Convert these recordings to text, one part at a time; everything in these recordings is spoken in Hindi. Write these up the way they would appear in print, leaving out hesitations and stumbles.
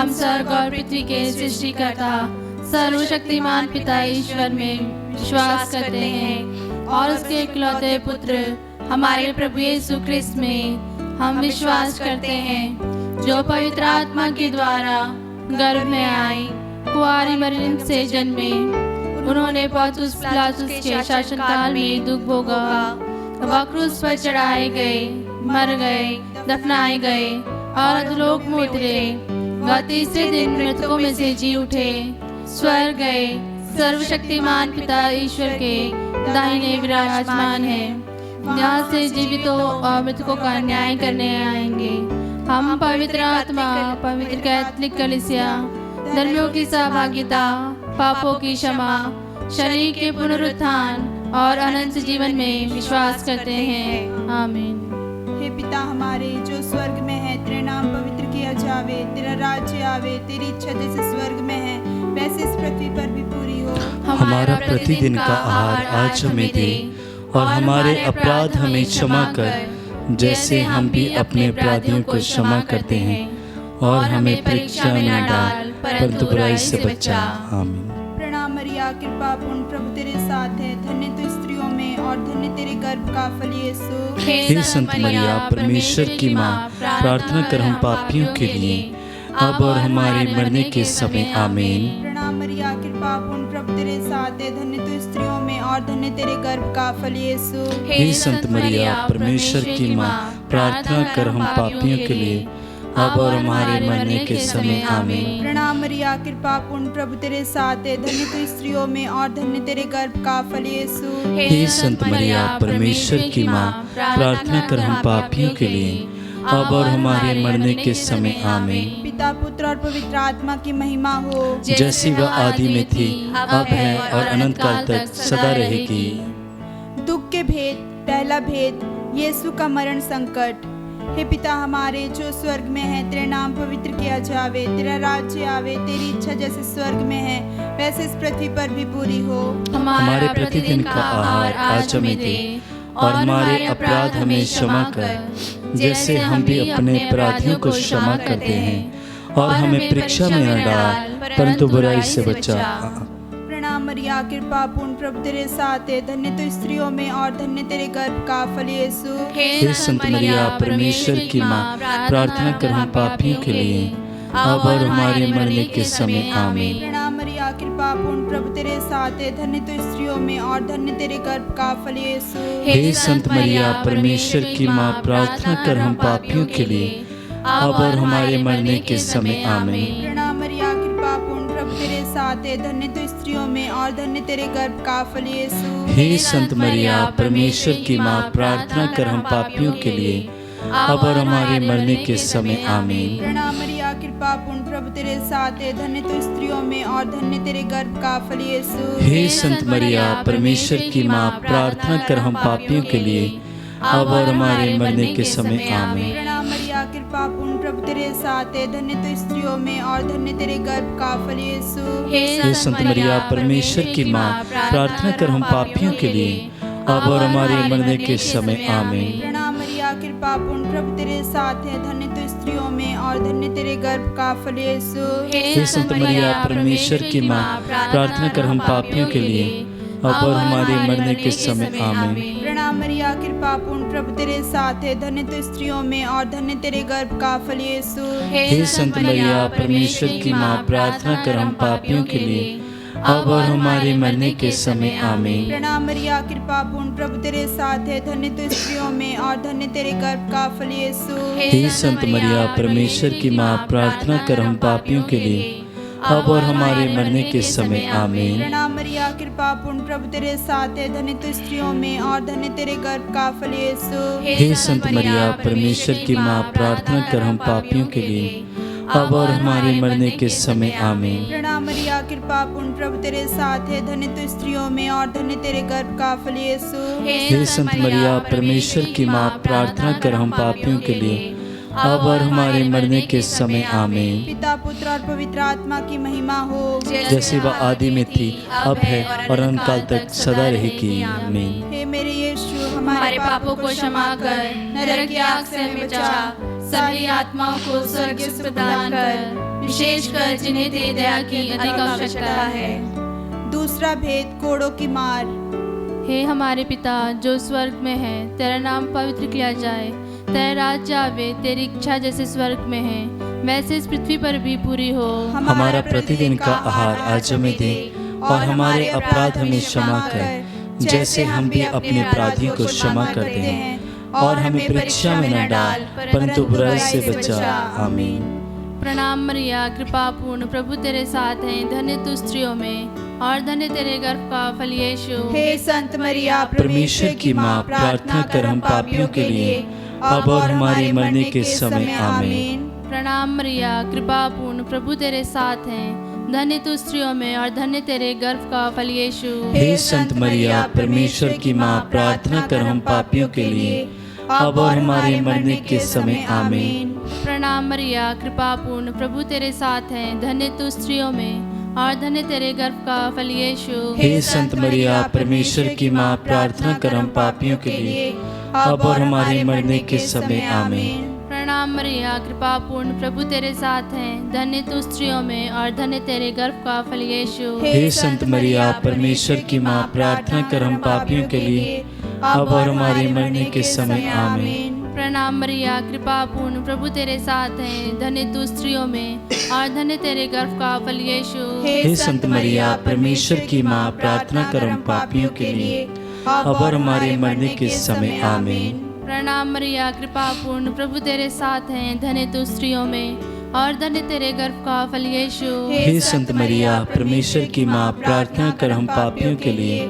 हम स्वर्ग और पृथ्वी के सृष्टिकर्ता सर्वशक्तिमान पिता ईश्वर में विश्वास करते हैं और उसके इकलौते पुत्र हमारे प्रभु यीशु ख्रिस्त में हम विश्वास करते हैं, जो पवित्र आत्मा के द्वारा गर्भ में आए, कुंवारी मरियम से जन्मे। उन्होंने पौलुस पिलातुस के शासनकाल में दुख भोगा, वह क्रूस पर चढ़ाए गए, मर गए, दफनाए गए और अधोलोक में उतरे। वह तीसरे दिन मृतकों में से जी उठे, स्वर्ग गए, सर्वशक्तिमान पिता ईश्वर के दाहिने विराजमान है, यहाँ से जीवितों और मृतकों का न्याय करने आएंगे। हम पवित्र आत्मा, पवित्र कैथोलिक कलीसिया, धर्मियों की सहभागिता, पापों की क्षमा, शरीर के पुनरुत्थान और अनंत जीवन में विश्वास करते हैं। आमीन। हे पिता हमारे जो स्वर्ग में है, तेरा नाम पवित्र किया जावे, तेरा राज्य आवे, तेरी इच्छा जैसे स्वर्ग में है वैसे इस पृथ्वी पर भी पूरी हो। हमारा प्रतिदिन का आहार आज हमें दे, और हमारे अपराध हमें क्षमा कर, जैसे हम भी अपने अपराधियों को क्षमा करते हैं, और हमें परीक्षा में न डाल, परंतु बुराई से बचा। आमीन। प्रणाम मरिया, कृपा पूर्ण, प्रभु तेरे साथ है, धन्य तू स्त्रियों में और धन्य तेरे गर्भ का फल यीशु। हे संत मरिया, परमेश्वर की माँ, प्रार्थना कर हम पापियों के लिए, अब और हमारे मरने के समय। आमीन। प्रणाम मरिया, कृपा पूर्ण, प्रभु तेरे साथ है, धन्य तू स्त्रियों में और धन्य तेरे गर्भ का फल यीशु। हे संत मरिया, परमेश्वर की माँ, प्रार्थना कर हम पापियों के लिए, अब और हमारे मरने के समय। आमीन। प्रणाम मरिया, कृपा पूर्ण, प्रभु तेरे साथ है, धन्य तू स्त्रियों में और धन्य तेरे गर्भ का फल यीशु। हे संत मरिया, परमेश्वर की माँ, प्रार्थना कर हम पापियों के लिए, अब और हमारे मरने के समय। आमीन। पिता, पुत्र और पवित्र आत्मा की महिमा हो, जैसी वह आदि में थी, अब है और अनंत काल तक सदा रहेगी। दुख के भेद। पहला भेद, यीशु का मरण संकट। हे पिता हमारे जो स्वर्ग में है, तेरा नाम पवित्र किया जावे, तेरा राज्य आवे, तेरी इच्छा जैसे स्वर्ग में है वैसे इस पृथ्वी पर भी पूरी हो। हमारे प्रतिदिन का आहार आज हमें दे, और हमारे अपराध हमें क्षमा कर, जैसे हम भी अपने अपराधियों को क्षमा करते हैं, और हमें परीक्षा में न डाल, परंतु बुराई से बचा। प्रणाम मरिया, कृपा पूर्ण, प्रभु तेरे साथ है, धन्य तू स्त्रियों में और धन्य तेरे गर्भ का फल यीशु। हे संत मरिया, परमेश्वर की माँ, प्रार्थना कर हम पापियों के लिए, अब और हमारे मरने के समय। आमीन। प्रणाम मरिया, कृपा पूर्ण, प्रभु तेरे साथ है, धन्य तू स्त्रियों में और धन्य तेरे गर्भ का फल यीशु। हे संत मरिया, परमेश्वर की माँ, प्रार्थना कर हम पापियों के लिए, अब और हमारे मरने के समय। आमीन। प्रणाम मरिया, कृपा पूर्ण, प्रभु तेरे साथ है, धन्य तू स्त्रियों में और धन्य तेरे गर्भ का फल यीशु। हे संत मरिया, परमेश्वर की माँ, प्रार्थना कर हम पापियों के लिए, अब और हमारे मरने के समय। आमीन। प्रणाम मरिया, कृपा पूर्ण, प्रभु तेरे साथ है, धन्य तू स्त्रियों में और धन्य तेरे गर्भ का फल यीशु। हे संत मरिया, परमेश्वर की माँ, प्रार्थना कर हम पापियों के लिए, अब और हमारे मरने के समय। आमीन। प्रणाम मरिया, कृपा पूर्ण, प्रभु तेरे साथ है, धन्य तू स्त्रियों में और धन्य तेरे गर्भ का फल यीशु। हे संत मरिया, परमेश्वर की माँ, प्रार्थना कर हम पापियों के लिए, अब और हमारे मरने के समय। आमीन। प्रणाम मरिया, कृपा पूर्ण, प्रभु तेरे साथ है, धन्य तू स्त्रियों में और धन्य तेरे गर्भ का फल यीशु। हे संत मरिया, परमेश्वर की माँ, प्रार्थना कर हम पापियों के लिए, अब और हमारे मरने के समय। आमीन। प्रणाम मरिया, कृपा पूर्ण, प्रभु तेरे साथ है, धन्य तू स्त्रियों में और धन्य तेरे गर्भ का फल यीशु। हे संत मरिया, परमेश्वर की माँ, प्रार्थना कर हम पापियों के लिए, अब और हमारे मरने के समय। आमीन। प्रणाम मरिया, कृपा पूर्ण, प्रभु तेरे साथ है, धन्य तू स्त्रियों में और धन्य तेरे गर्भ का फल यीशु। हे संत मरिया, परमेश्वर की माँ, प्रार्थना कर हम पापियों के लिए, अब और हमारे मरने के समय। आमीन। प्रणाम मरिया, कृपा पूर्ण, प्रभु तेरे साथ है, धन्य तू स्त्रियों में और धन्य तेरे गर्भ का फल यीशु। हे संत मरिया, परमेश्वर की माँ, प्रार्थना कर हम पापियों के लिए, अब और हमारे मरने के समय। आमीन। प्रणाम मरिया, कृपा पूर्ण, प्रभु तेरे साथ है, धन्य तू स्त्रियों में और धन्य तेरे गर्भ का फल यीशु। हे संत मरिया, परमेश्वर की माँ, प्रार्थना कर हम पापियों के लिए, अब और हमारे मरने के समय। आमीन। पिता, पुत्र और पवित्र आत्मा की महिमा हो, जैसे वह आदि में थी, अब है और अनंत काल तक सदा रहेगी। आमीन। हे मेरे यीशु, हमारे पापों को क्षमा कर, नरक की आग से हमें बचा, सभी आत्माओं को स्वर्ग सुख प्रदान कर, विशेषकर जिन्हें तेरी दया की अधिक आवश्यकता है। दूसरा भेद, कोड़ों की मार। हे हमारे पिता जो स्वर्ग में है, तेरा नाम पवित्र किया जाए, तेरा राज्य आवे, तेरी इच्छा जैसे स्वर्ग में है वैसे इस पृथ्वी पर भी पूरी हो। हमारा प्रतिदिन का आहार आज हमें दे, और हमारे अपराध हमें क्षमा कर, जैसे हम भी अपने अपराधियों को क्षमा करते हैं, और हमें परीक्षा में न डाल, परंतु बुराई से बचा। आमीन। प्रणाम मरिया, कृपा पूर्ण, प्रभु तेरे साथ हैं, धन्य तू स्त्रियों में और धन्य तेरे गर्भ का फल यीशु। हे संत मरिया, परमेश्वर की माँ, प्रार्थना कर हम पापियों के लिए, अब और हमारे मरने के समय। आमीन। प्रणाम मरिया, कृपा पूर्ण, प्रभु तेरे साथ हैं, धन्य तू स्त्रियों में और धन्य तेरे गर्भ का फल यीशु। हे संत मरिया, परमेश्वर की माँ, प्रार्थना कर हम पापियों के लिए, अब और हमारे मरने के समय। आमीन। प्रणाम मरिया, कृपा पूर्ण, प्रभु तेरे साथ हैं, धन्य तू स्त्रियों में और धन्य तेरे गर्भ का फल यीशु। हे संत मरिया, परमेश्वर की माँ, प्रार्थना कर हम पापियों के लिए, अब और हमारे मरने के समय। आमीन। प्रणाम मरिया, कृपा पूर्ण, प्रभु तेरे साथ हैं, धन्य तू स्त्रियों में और धन्य तेरे गर्भ का फल यीशु। हे संत मरिया, परमेश्वर की माँ, प्रार्थना कर हम पापियों के लिए, अब और हमारे मरने के समय। आमीन। प्रणाम मरिया, कृपा पूर्ण, प्रभु तेरे साथ हैं, धन्य तू स्त्रियों में और धन्य तेरे गर्भ का फल यीशु। हे संत मरिया, परमेश्वर की माँ, प्रार्थना कर हम पापियों के लिए, अब और हमारे मरने के समय। आमीन। प्रणाम मरिया, कृपा पूर्ण, प्रभु तेरे साथ हैं, धन्य तू स्त्रियों में और धन्य तेरे गर्भ का फल यीशु। हे संत मरिया, परमेश्वर की माँ, प्रार्थना कर हम पापियों के लिए,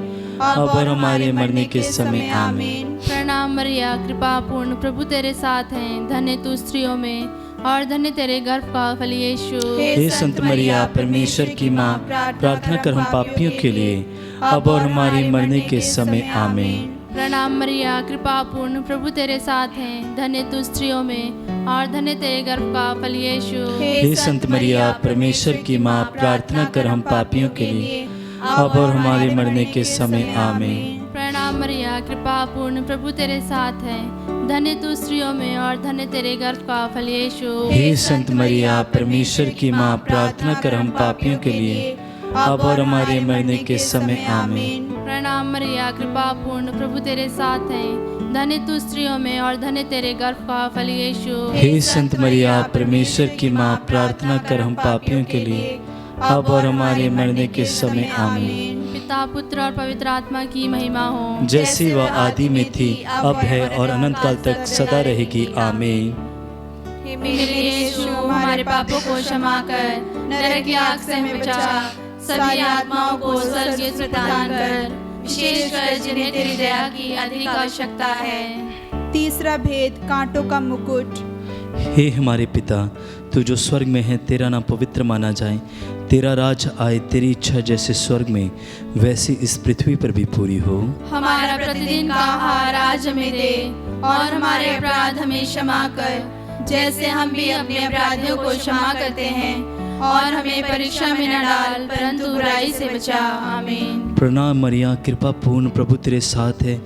अब और हमारे मरने के समय। आमीन। प्रणाम मरिया, कृपा पूर्ण, प्रभु तेरे साथ हैं, धन्य तू स्त्रियों में और धन्य तेरे गर्भ का फल यीशु। हे संत मरिया, परमेश्वर की माँ, प्रार्थना कर हम पापियों के लिए, अब और हमारे मरने के समय। आमीन। प्रणाम मरिया, कृपा पूर्ण, प्रभु तेरे साथ हैं, धन्य तू स्त्रियों में और धन्य तेरे गर्भ का फल यीशु। हे संत मरिया, परमेश्वर की माँ, प्रार्थना कर हम पापियों के लिए, अब और हमारे मरने के समय। आमीन। प्रणाम मरिया, कृपा पूर्ण, प्रभु तेरे साथ हैं, धन्य तू स्त्रियों में और धन्य तेरे गर्भ का फल यीशु। हे संत मरिया, परमेश्वर की माँ, प्रार्थना कर हम पापियों के लिए, अब और हमारे मरने के समय। आमीन। प्रणाम मरिया, कृपा पूर्ण, प्रभु तेरे साथ हैं, धन्य तू स्त्रियों में और धन्य तेरे गर्भ का फल यीशु। हे संत मरिया, परमेश्वर की माँ, प्रार्थना कर हम पापियों के लिए, अब और हमारे मरने के समय। आमीन। पिता, पुत्र और पवित्र आत्मा की महिमा हो, जैसी वह आदि में थी, अब है और अनंत काल तक सदा रहेगी। आमीन। हे मेरे यीशु, हमारे पापों को क्षमा कर, नरक की आग से हमें बचा, सभी आत्माओं को स्वर्ग सुख प्रदान कर, विशेषकर जिन्हें तेरी दया की अधिक आवश्यकता है। तीसरा भेद, कांटों का मुकुट। हे हमारे पिता, तू जो स्वर्ग में है, तेरा नाम पवित्र माना जाए, तेरा राज आए, तेरी इच्छा जैसे स्वर्ग में वैसी इस पृथ्वी पर भी पूरी हो। हमारा प्रतिदिन का आहार आज हमें दे, और हमारे अपराध हमें क्षमा कर, जैसे हम भी अपने अपराधियों को क्षमा करते हैं, और हमें परीक्षा में न डाल, परंतु बुराई से बचा। आमीन। प्रणाम मरिया, कृपा पूर्ण, प्रभु तेरे साथ है,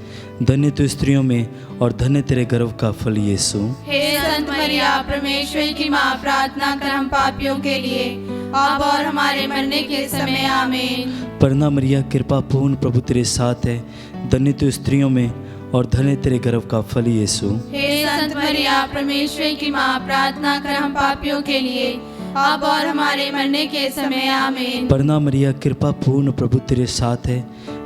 धन्य तू स्त्रियों में और धन्य तेरे गर्भ का फल यीशु। हे संत मरिया, परमेश्वर की माँ, प्रार्थना कर हम पापियों के लिए, अब और हमारे मरने के समय। आमीन। प्रणाम मरिया, कृपा पूर्ण, प्रभु तेरे साथ है, धन्य तू स्त्रियों में और धन्य तेरे गर्भ का फल यीशु। हे संत मरिया, परमेश्वर की माँ, प्रार्थना कर हम पापियों के लिए, अब और हमारे मरने के समय। आमीन। प्रणाम मरिया, कृपा पूर्ण, प्रभु तेरे साथ है,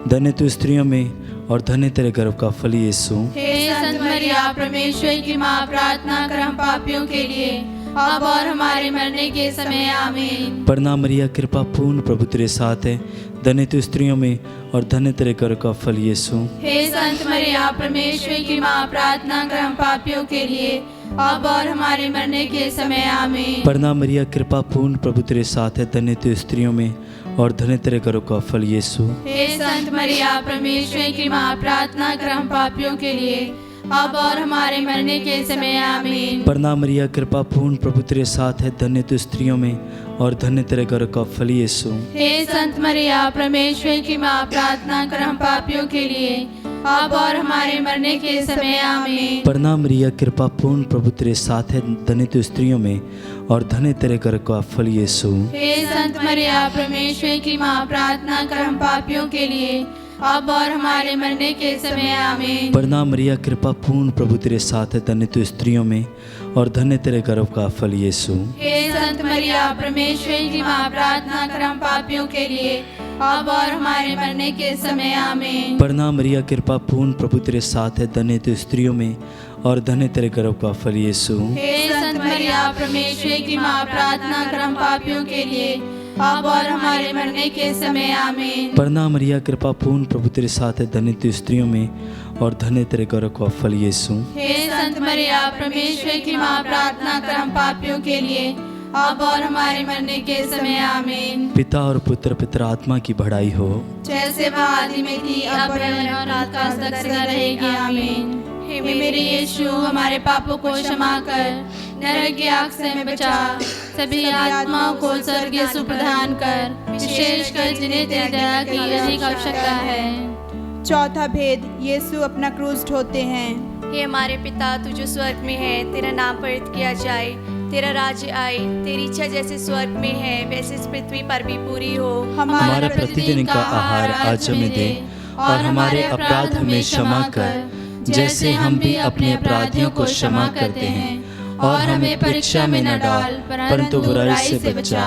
धन्य तू स्त्रियों में और धन्य तेरे गर्भ का फल यीशु। हे संत मरिया, परमेश्वर की माँ, प्रार्थना कर हम पापियों के लिए, अब और हमारे मरने के समय। आमीन। प्रणाम मरिया, कृपा पूर्ण, प्रभु तेरे साथ है, धन्य तू स्त्रियों में और धन्य तेरे गर्भ का फल यीशु। हे संत मरिया, परमेश्वर की माँ, प्रार्थना कर हम पापियों के लिए, अब और हमारे मरने के समय। आमीन। प्रणाम मरिया, कृपा पूर्ण, प्रभु तेरे साथ है, धन्य तू स्त्रियों में और धन्य तेरे गर्भ का फल यीशु। हे संत मरिया, परमेश्वर की माँ, प्रार्थना कर हम पापियों के लिए, अब और हमारे मरने के समय। आमीन। प्रणाम मरिया, कृपा पूर्ण, प्रभु तेरे साथ है, धन्य तू स्त्रियों में और धन्य तेरे गर्भ का फल यीशु। हे संत मरिया, परमेश्वर की माँ, प्रार्थना कर हम पापियों के लिए, अब और हमारे मरने के समय आमीन। प्रणाम मरिया, कृपा पूर्ण, प्रभु तेरे साथ है, धन्य तू स्त्रियों में और धन्य तेरे गर्भ का फल यीशु। हे संत मरिया, परमेश्वर की माँ, प्रार्थना कर हम पापियों के लिए, अब और हमारे मरने के समय आमीन। प्रणाम मरिया, कृपा पूर्ण, प्रभु तेरे साथ है, धन्य तू स्त्रियों में और धन्य तेरे गर्भ का फल यीशु। हे संत मरिया, परमेश्वर की माँ, प्रार्थना कर हम पापियों के लिए, अब और हमारे मरने के समय आमीन। प्रणाम मरिया, कृपा पूर्ण, प्रभु तेरे साथ है, धन्य तू स्त्रियों में और धन्य तेरे गर्भ का फल यीशु। हे संत मरिया, परमेश्वर की माँ, प्रार्थना कर हम पापियों के लिए, अब और हमारे मरने के समय आमीन। प्रणाम मरिया, कृपा पूर्ण, प्रभु तेरे साथ है, धन्य तू स्त्रियों में और धन्य तेरे गर्भ का फल यीशु। हे संत मरिया, परमेश्वर की माँ, प्रार्थना कर हम पापियों के लिए, अब और हमारे मरने के समय आमीन। पिता और पुत्र पितर आत्मा की बढ़ाई हो, जैसे वह आदि में थी, अब है और आकाश तक सदा रहेगी आमीन। हे मेरे यीशु, हमारे पापों को क्षमा कर, नरक की आग से हमें बचा, सभी आत्माओं को स्वर्गीय सुख प्रदान कर, विशेषकर जिन्हें तेरी दया की अधिक आवश्यकता है। चौथा भेद, यीशु अपना क्रूस ढोते हैं। हे हमारे पिता, तू जो स्वर्ग में है, तेरा नाम पवित्र किया जाए, तेरा राज्य आए, तेरी इच्छा जैसे स्वर्ग में है वैसे इस पृथ्वी पर भी पूरी हो। हमारा प्रतिदिन का आहार आज हमें दे और हमारे अपराध हमें क्षमा कर, जैसे हम भी अपने अपराधियों को क्षमा करते हैं, और हमें परीक्षा में न डाल, परंतु बुराई से बचा।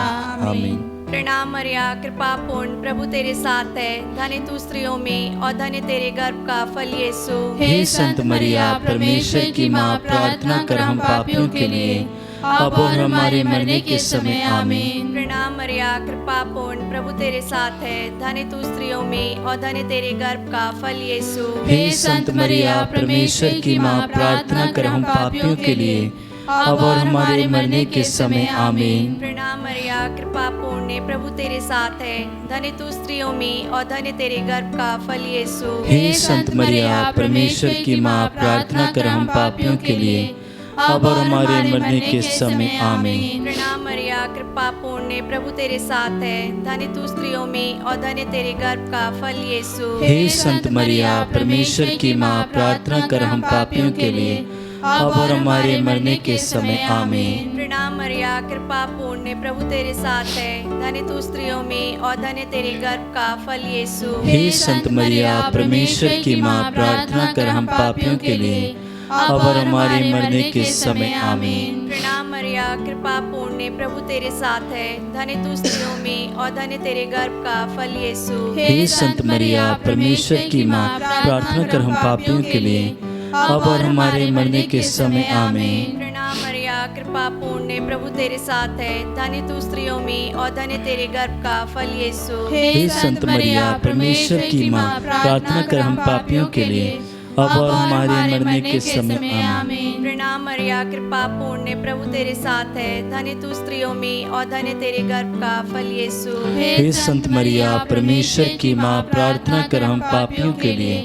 आमीन। प्रणाम मरिया, कृपा पूर्ण, प्रभु तेरे साथ है, धन्य तू स्त्रियों में और धन्य तेरे गर्भ का फल यीशु। हे संत मरिया, परमेश्वर की माँ, प्रार्थना कर हम पापियों के लिए, अब और हमारे मरने के समय आमीन। प्रणाम मरिया, कृपा पूर्ण, प्रभु तेरे साथ है, धन्य तू स्त्रियों में और धन्य तेरे गर्भ का फल यीशु। हे संत मरिया, परमेश्वर की माँ, प्रार्थना कर हम पापियों के लिए, अब और हमारे मरने के समय आमीन। प्रणाम मरिया, कृपा पूर्ण, प्रभु तेरे साथ है, धन्य तू स्त्रियों में और धन्य तेरे गर्भ का फल यीशु। हे संत मरिया, परमेश्वर की माँ, प्रार्थना कर हम पापियों के लिए, अब और हमारे मरने के समय आमीन। प्रणाम मरिया, कृपा पूर्ण, प्रभु तेरे साथ है, धन्य तू स्त्रियों में और धन्य तेरे गर्भ का फल यीशु। हे संत मरिया, परमेश्वर की माँ, प्रार्थना कर हम पापियों के लिए, अब और हमारे मरने के समय आमीन। प्रणाम मरिया, कृपा पूर्ण, प्रभु तेरे साथ है, धन्य तू स्त्रियों में और धन्य तेरे गर्भ का फल यीशु। हे संत मरिया, परमेश्वर की माँ, प्रार्थना कर हम पापियों के लिए, अब और हमारे मरने के समय आमीन। प्रणाम मरिया, कृपा पूर्ण, प्रभु तेरे साथ है, धन्य तू स्त्रियों में और धन्य तेरे गर्भ का फल यीशु। हे संत मरिया, परमेश्वर की माँ, प्रार्थना कर हम पापियों के लिए, अब और हमारे मरने के समय आमीन। प्रणाम मरिया, कृपा पूर्ण, प्रभु तेरे साथ है, धन्य तू स्त्रियों में और धन्य तेरे गर्भ का फल यीशु। हे संत मरिया, परमेश्वर की माँ, प्रार्थना कर हम पापियों के लिए, अब और हमारे मरने के समय आमीन। प्रणाम मरिया, कृपा पूर्ण, प्रभु तेरे साथ है, धन्य तू स्त्रियों में और धन्य तेरे गर्भ का फल यीशु। हे संत मरिया, परमेश्वर की माँ, प्रार्थना कर हम पापियों के लिए,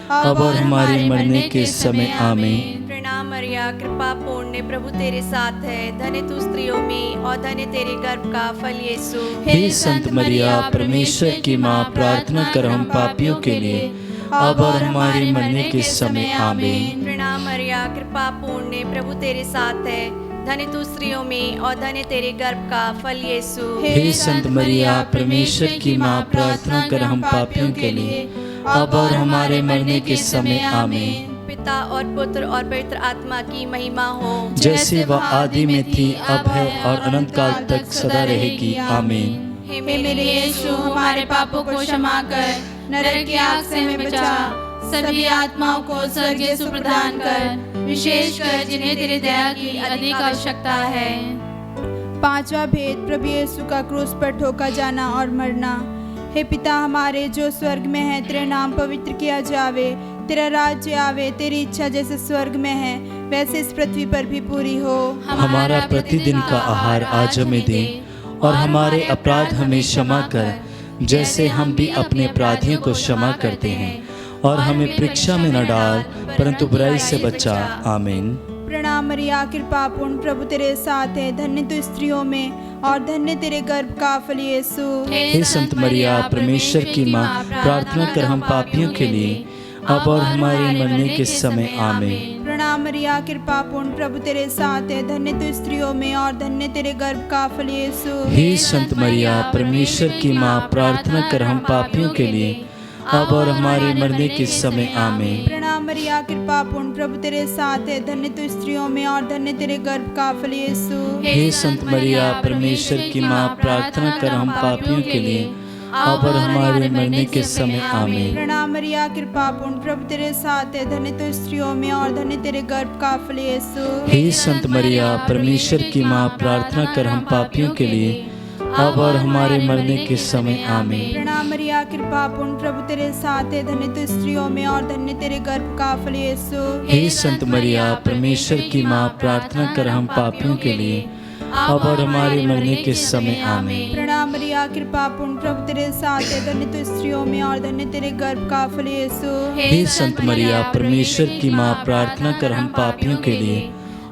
अब और हमारे मरने के समय आमीन। प्रणाम मरिया, कृपा पूर्ण, प्रभु तेरे साथ है, धन्य तू स्त्रियों में और धन्य तेरे गर्भ का फल यीशु। हे संत मरिया, परमेश्वर की माँ, प्रार्थना कर हम पापियों के लिए, अब और हमारे मरने के समय आमीन। प्रणाम मरिया, कृपा पूर्ण, प्रभु तेरे साथ है, धन्य तू स्त्रियों में और धन्य तेरे गर्भ का फल यीशु। हे संत मरिया, परमेश्वर की माँ, प्रार्थना कर हम पापियों के लिए, अब और हमारे मरने के समय आमीन। पिता और पुत्र और पवित्र आत्मा की महिमा हो, जैसे वह आदि में थी, अब है और अनंत काल तक सदा रहेगी आमीन। हे मेरे यीशु, हमारे पापों को क्षमा कर, नरक की आग से हमें बचा, सभी आत्माओं को स्वर्गीय सुख प्रदान कर, विशेषकर जिन्हें तेरी दया की अधिक आवश्यकता है। पांचवा भेद, प्रभु यीशु का क्रूस पर ठोका जाना और मरना। हे पिता हमारे जो स्वर्ग में है, तेरा नाम पवित्र किया जावे, तेरा राज्य आवे, तेरी इच्छा जैसे स्वर्ग में है वैसे इस पृथ्वी पर भी पूरी हो। हमारा प्रतिदिन का आहार आज हमें दे और हमारे अपराध हमें क्षमा कर, जैसे हम भी अपने अपराधियों को क्षमा करते हैं, और हमें परीक्षा में न डाल, परंतु बुराई से बचा। आमीन। प्रणाम मरिया, कृपा पूर्ण, प्रभु तेरे साथ है, धन्य तू स्त्रियों में और धन्य तेरे गर्भ का फल यीशु। हे संत मरिया, परमेश्वर की माँ, प्रार्थना कर हम पापियों के लिए, अब और हमारे मरने के समय आमीन। प्रणाम मरिया, कृपा पूर्ण, प्रभु तेरे साथ है, धन्य तू स्त्रियों में और धन्य तेरे गर्भ का फल यीशु। हे संत मरिया, परमेश्वर की माँ, प्रार्थना कर हम पापियों के लिए, अब और हमारे मरने के समय आमीन। प्रणाम मरिया, कृपा पूर्ण, प्रभु तेरे साथ है, धन्य तू स्त्रियों में और धन्य तेरे गर्भ का फल यीशु। हे संत मरिया, परमेश्वर की माँ, प्रार्थना कर हम पापियों के लिए, अब और हमारे मरने के समय आमीन। प्रणाम मरिया, कृपा पूर्ण, प्रभु तेरे साथ है, धन्य तू स्त्रियों में और धन्य तेरे गर्भ का फल यीशु। हे संत मरिया, परमेश्वर की माँ, प्रार्थना कर हम पापियों के लिए, अब और हमारे मरने के समय आमीन। प्रणाम मरिया, कृपा पूर्ण, प्रभु तेरे साथ है, धन्य तू स्त्रियों में और धन्य तेरे गर्भ का फल यीशु। हे संत मरिया, परमेश्वर की माँ, प्रार्थना कर हम पापियों के लिए, अब और हमारे मरने के समय आमीन। प्रणाम मरिया, कृपा पूर्ण, प्रभु तेरे साथ है, धन्य तू स्त्रियों में और धन्य तेरे गर्भ का फल यीशु। हे संत मरिया, परमेश्वर की माँ, प्रार्थना कर हम पापियों के लिए,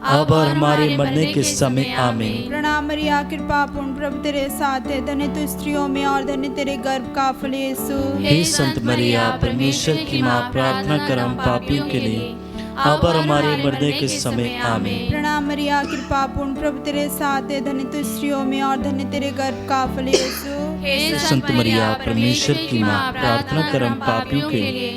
अब और हमारे मरने के समय आमीन। प्रणाम मरिया, कृपा पूर्ण, प्रभु तेरे साथ है, धन्य तू स्त्रियों में और धन्य तेरे गर्भ का फल यीशु। हे संत मरिया, परमेश्वर की माँ, प्रार्थना कर हम पापियों के लिए, अब और हमारे मरने के समय आमीन। प्रणाम मरिया, कृपा पूर्ण, प्रभु तेरे साथ है, धन्य तू स्त्रियों में और धन्य तेरे गर्भ का फल यीशु। हे संत मरिया, परमेश्वर की माँ, प्रार्थना कर हम पापियों के लिए,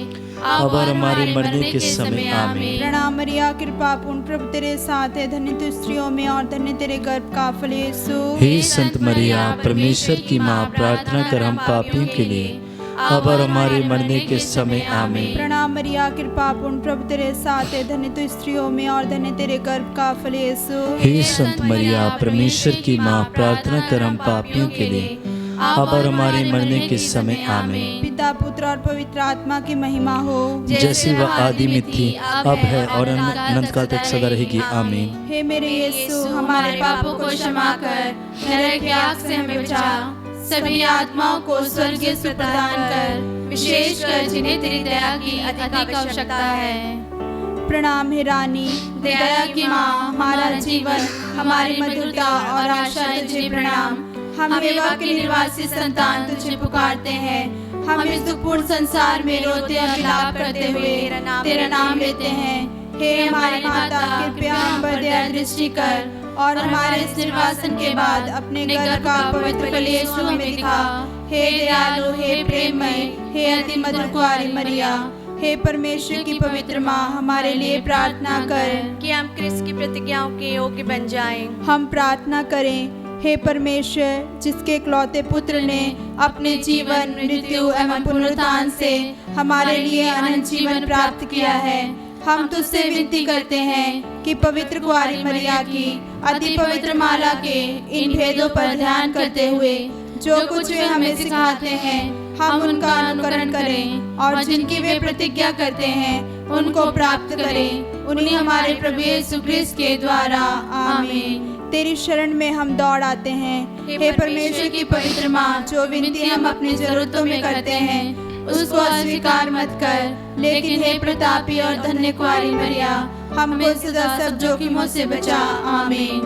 अब और हमारे मरने के समय आमीन। प्रणाम मरिया, कृपा पूर्ण, प्रभु तेरे साथ है, धन्य तू स्त्रियों में और धन्य तेरे गर्भ का फल यीशु। हे संत मरिया, परमेश्वर की माँ, प्रार्थना कर हम पापियों के लिए, अब और हमारे मरने के समय आमीन। प्रणाम मरिया, कृपा पूर्ण, प्रभु तेरे साथ है, धन्य तू स्त्रियों में और धन्य तेरे गर्भ का फल यीशु। हे संत मरिया, परमेश्वर की माँ, प्रार्थना कर हम पापियों के लिए, अब और हमारे मरने के समय आमीन। पिता, पुत्र और पवित्र आत्मा की महिमा हो, जैसी वह आदि में थी, अब है और अनंत काल तक सदा रहेगी आमीन। हे मेरे यीशु, हमारे पापों को क्षमा कर, नरक की आग से हमें बचा, सभी आत्माओं को स्वर्गीय सुख प्रदान कर, विशेषकर जिन्हें तेरी दया की अधिक आवश्यकता है। प्रणाम हे रानी, दया की माँ, हमारा जीवन, हमारी मधुरता और आशा तुझे प्रणाम। हम एवा के निर्वासी संतान तुझे पुकारते हैं। हम इस दुखपूर्ण संसार में रोते और विलाप करते हुए तेरा नाम लेते हैं। हे हमारी माता, कृपया हम पर दया दृष्टि कर और हमारे इस निर्वासन के बाद अपने गर्भ का पवित्र फल यीशु हमें दिखा। हे दयालु, हे प्रेममय, हे अति मधुर कुंवारी मरिया, हे परमेश्वर की पवित्र माँ, हमारे लिए प्रार्थना कर कि हम क्रिस्त की प्रतिज्ञाओं के योग्य बन जाएं। हम प्रार्थना करें। हे परमेश्वर, जिसके इकलौते पुत्र ने अपने जीवन, मृत्यु एवं पुनरुत्थान से हमारे लिए अनंत जीवन प्राप्त किया है, हम तुझसे विनती करते हैं कि पवित्र कुंवारी मरिया की अति पवित्र माला के इन भेदों पर ध्यान करते हुए जो कुछ वे हमें सिखाते हैं, हम उनका अनुकरण करें और जिनकी वे प्रतिज्ञा करते हैं उनको प्राप्त करें। उन्हीं हमारे प्रभु यीशु क्रिस्त के द्वारा, आमीन। तेरी शरण में हम दौड़ आते हैं। हे परमेश्वर की पवित्र माँ, जो विनती हम अपनी जरूरतों में करते हैं उसको अस्वीकार मत कर, लेकिन हे प्रतापी और धन्य कुंवारी मरिया, हमको सदा सब जोखिमों से बचा, आमीन।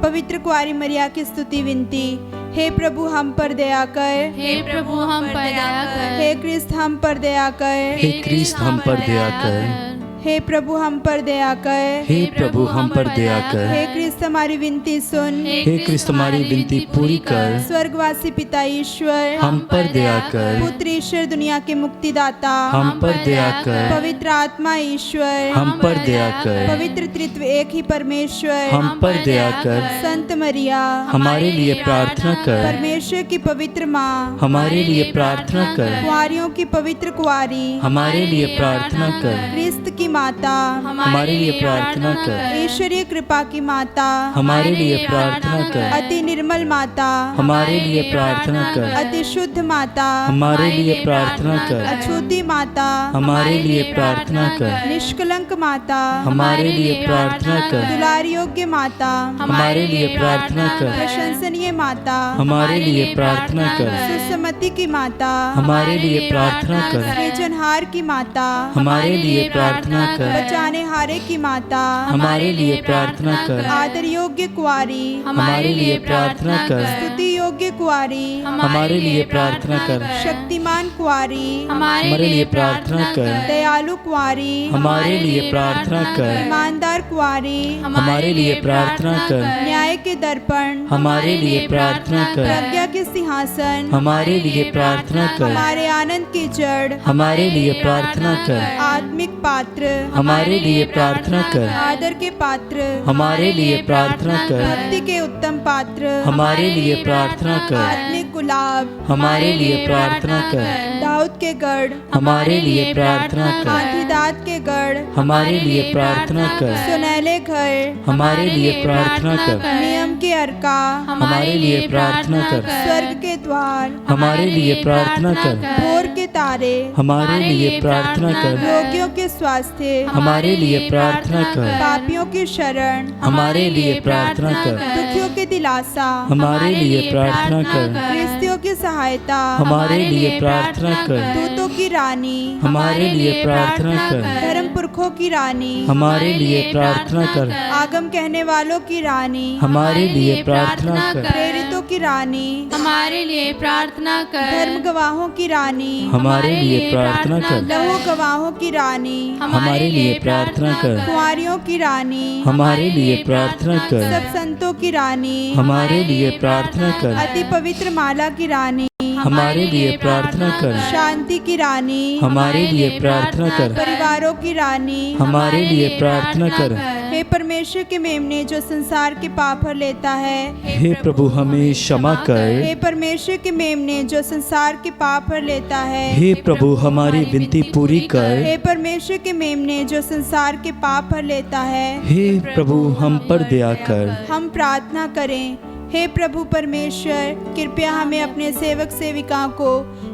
पवित्र कुंवारी मरिया की स्तुति विनती। हे प्रभु, हम पर दया कर। हे प्रभु, हम पर दया कर। हे क्रिस्त, हम पर दया कर। हे क्रिस्त, हम पर दया कर। हे प्रभु, हम पर दया कर। हे प्रभु, हम पर दया कर। हे क्रिस्त, हमारी विनती सुन। हे क्रिस्त, हमारी विनती पूरी कर। स्वर्गवासी पिता ईश्वर, हम पर दया कर। पुत्र ईश्वर, दुनिया के मुक्तिदाता, हम पर दया कर। पवित्र आत्मा ईश्वर, हम पर दया कर। पवित्र त्रित्व एक ही परमेश्वर, हम पर दया कर। संत मरिया, हमारे लिए प्रार्थना कर। परमेश्वर की पवित्र माँ, हमारे लिए प्रार्थना कर। कुंवारियों की पवित्र कुंवारी, हमारे लिए प्रार्थना कर। क्रिस्त की माता, हमारे लिए प्रार्थना कर। ईश्वरीय कृपा की माता, हमारे लिए प्रार्थना कर। अति निर्मल माता, हमारे लिए प्रार्थना कर। अति शुद्ध माता, हमारे लिए प्रार्थना कर। अछूती माता, हमारे लिए प्रार्थना कर। निष्कलंक माता, हमारे लिए प्रार्थना कर। दुलार योग्य माता, हमारे लिए प्रार्थना कर। प्रशंसनीय माता, हमारे लिए प्रार्थना कर। सुसमति की माता, हमारे लिए प्रार्थना कर। सृजनहार की माता, हमारे लिए प्रार्थना प्रार्थना कर। बचाने हारे की माता हमारे लिए प्रार्थना कर। आदर योग्य कुंवारी हमारे लिए प्रार्थना कर। स्तुति योग्य कुंवारी हमारे लिए प्रार्थना कर। शक्तिमान कुंवारी हमारे लिए प्रार्थना कर। दयालु कुंवारी हमारे लिए प्रार्थना कर। ईमानदार कुंवारी हमारे लिए प्रार्थना कर। न्याय के दर्पण हमारे लिए प्रार्थना कर। प्रज्ञा के सिंहासन हमारे लिए प्रार्थना कर। हमारे आनंद की जड़ हमारे लिए प्रार्थना कर। आत्मिक पात्र हमारे लिए प्रार्थना कर। आदर के पात्र हमारे लिए प्रार्थना कर। भक्ति के उत्तम पात्र हमारे लिए प्रार्थना कर। आत्मिक गुलाब हमारे लिए प्रार्थना कर। दाऊद के गढ़ हमारे लिए प्रार्थना कर। आंधिदात के गढ़ हमारे लिए प्रार्थना कर। सुनहले घर हमारे लिए प्रार्थना कर। नियम के अर्का हमारे लिए प्रार्थना कर। स्वर्ग के द्वार हमारे लिए प्रार्थना कर। भोर के तारे हमारे लिए प्रार्थना कर। रोगियों के स्वास्थ्य हमारे लिए प्रार्थना कर। पापियों की शरण हमारे लिए प्रार्थना कर। दुखियों के दिलासा हमारे लिए प्रार्थना कर। गृहस्थियों की सहायता हमारे लिए प्रार्थना कर। दूतों की रानी हमारे लिए प्रार्थना कर। धर्म पुरखों की रानी हमारे लिए प्रार्थना कर। आगम कहने वालों की रानी हमारे लिए प्रार्थना कर। प्रेरितों की रानी हमारे लिए प्रार्थना कर। धर्म गवाहों की रानी हमारे लिए प्रार्थना कर। लहू गवाहों की रानी हमारे लिए प्रार्थना कर। कुंवारियों की रानी हमारे लिए प्रार्थना कर। सब संतों की रानी हमारे लिए प्रार्थना कर। अति पवित्र माला की रानी हमारे लिए प्रार्थना कर। शांति की रानी हमारे लिए प्रार्थना कर। परिवारों की रानी हमारे लिए प्रार्थना कर। हे परमेश्वर के मेमने जो संसार के पाप हर लेता है हे प्रभु हमें क्षमा कर। हे परमेश्वर के मेमने जो संसार के पाप हर लेता है हे प्रभु हमारी विनती पूरी कर। हे परमेश्वर के मेमने जो संसार के पाप हर लेता है हे प्रभु हम पर दया कर। हम प्रार्थना करें। हे प्रभु परमेश्वर कृपया हमें अपने सेवक सेविकाओं को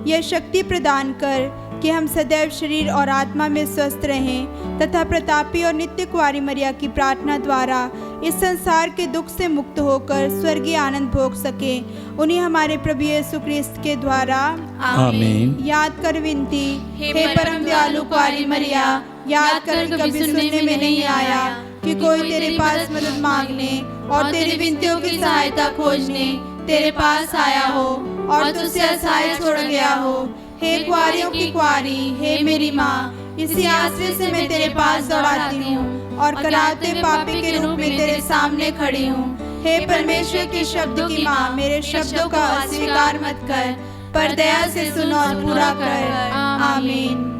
यह शक्ति प्रदान कर कि हम सदैव शरीर और आत्मा में स्वस्थ रहें तथा प्रतापी और नित्य कुंवारी मरिया की प्रार्थना द्वारा इस संसार के दुख से मुक्त होकर स्वर्गीय आनंद भोग सकें। उन्हीं हमारे प्रभु यीशु क्रिस्त के द्वारा आमीन। याद कर विनती। हे परम दयालु कुंवारी मरिया, याद कर कि कभी सुनने में नहीं आया कि कोई तेरे पास मदद मांगने और तेरी विनतियों की सहायता खोजने तेरे पास आया हो और तुझसे असहाय छोड़ गया हो। हे कुंवारियों की कुंवारी, हे मेरी माँ, इसी आश्रय से मैं तेरे पास दौड़ाती हूँ और कराते पापी के रूप में तेरे सामने खड़ी हूँ। हे परमेश्वर के शब्द की माँ, मेरे शब्दों का अस्वीकार मत कर, पर दया से सुन और पूरा कर। आमीन।